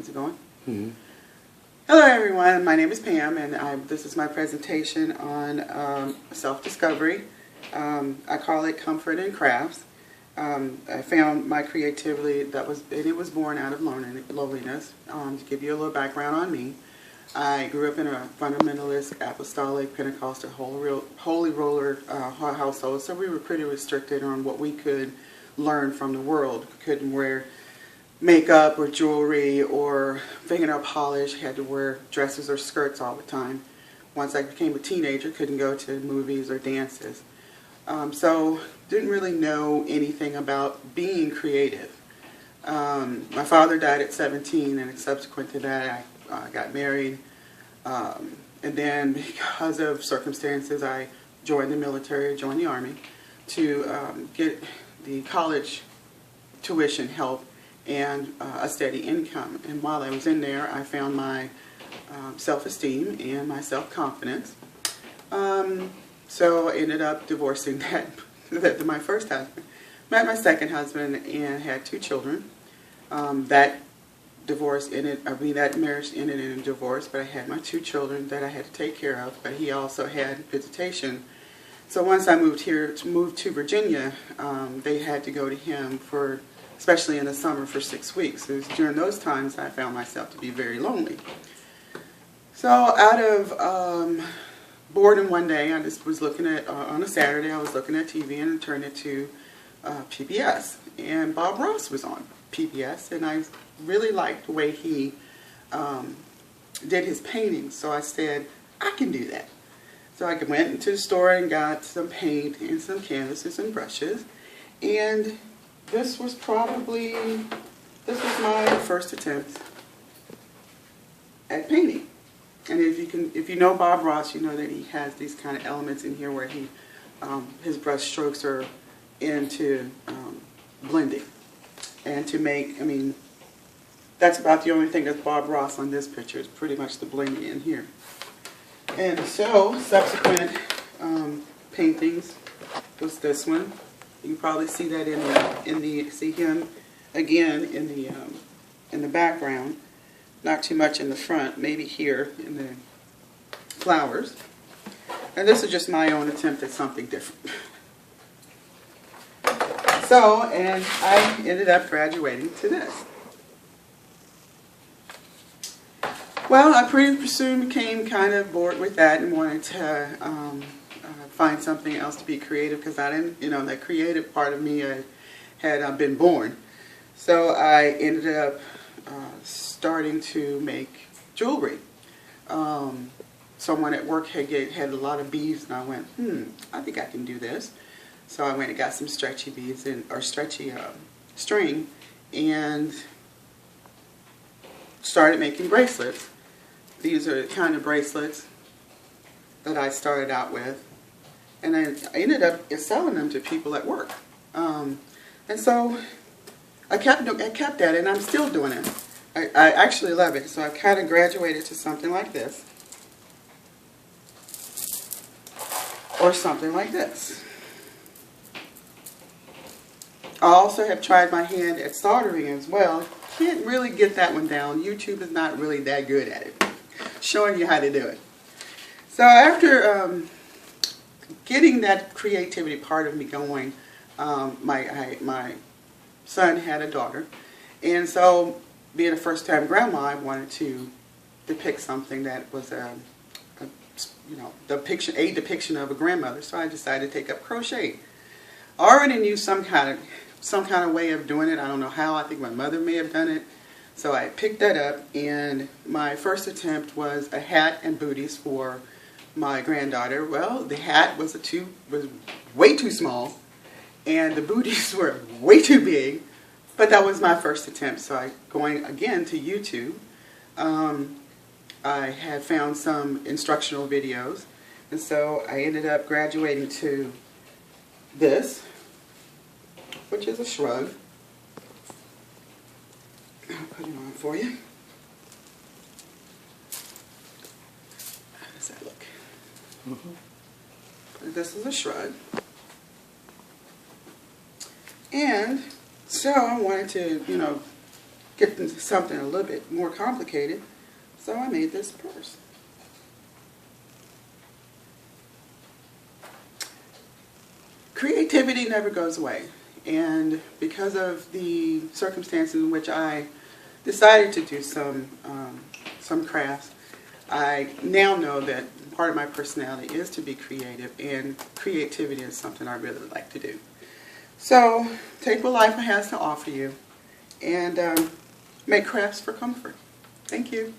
Is it going? Mm-hmm. Hello everyone, my name is Pam and this is my presentation on self-discovery. I call it Comfort in Crafts. I found my creativity it was born out of loneliness. To give you a little background on me, I grew up in a fundamentalist, apostolic, Pentecostal, holy roller household, so we were pretty restricted on what we could learn from the world. We couldn't wear makeup or jewelry or fingernail polish, had to wear dresses or skirts all the time. Once I became a teenager, couldn't go to movies or dances. So didn't really know anything about being creative. My father died at 17, and subsequent to that I got married. And then because of circumstances, I joined the military, joined the Army to get the college tuition help and a steady income. And while I was in there, I found my self-esteem and my self-confidence. So I ended up divorcing my first husband. Met my second husband and had 2 children. That marriage ended in a divorce, but I had my 2 children that I had to take care of, but he also had visitation. So once I moved to Virginia, they had to go to him for, especially in the summer, for 6 weeks. It was during those times I found myself to be very lonely. So out of boredom one day, I just was looking at, on a Saturday, I was looking at TV and turned it to PBS. And Bob Ross was on PBS, and I really liked the way he did his paintings. So I said, I can do that. So I went into the store and got some paint and some canvases and brushes. And this was my first attempt at painting. And if you know Bob Ross, you know that he has these kind of elements in here where his brush strokes are into blending. And to make, that's about the only thing that's Bob Ross on this picture, is pretty much the blending in here. And so, subsequent paintings was this one. You can probably see that see him again in the background. Not too much in the front, maybe here in the flowers. And this is just my own attempt at something different. So, and I ended up graduating to this. Well, I pretty soon became kind of bored with that and wanted to find something else to be creative, because I didn't, that creative part of me had been born. So I ended up starting to make jewelry. Someone at work had a lot of beads, and I went, I think I can do this. So I went and got some stretchy beads or stretchy string, and started making bracelets. These are the kind of bracelets that I started out with, and I ended up selling them to people at work. And so I kept at it, and I'm still doing it. I actually love it, so I kind of graduated to something like this, or something like this. I also have tried my hand at soldering as well. Can't really get that one down. YouTube is not really that good at it, showing you how to do it. So after getting that creativity part of me going, my son had a daughter, and so being a first-time grandma, I wanted to depict something that was a depiction of a grandmother. So I decided to take up crochet. I already knew some kind of way of doing it. I don't know how. I think my mother may have done it. So I picked that up, and my first attempt was a hat and booties for my granddaughter. Well, the hat was way too small, and the booties were way too big. But that was my first attempt. So going again to YouTube, I had found some instructional videos, and so I ended up graduating to this, which is a shrug. I'll put it on for you. How does that look? This is a shrug. And so I wanted to, get into something a little bit more complicated. So I made this purse. Creativity never goes away, and because of the circumstances in which I decided to do some crafts, I now know that part of my personality is to be creative, and creativity is something I really like to do. So take what life has to offer you and make crafts for comfort. Thank you.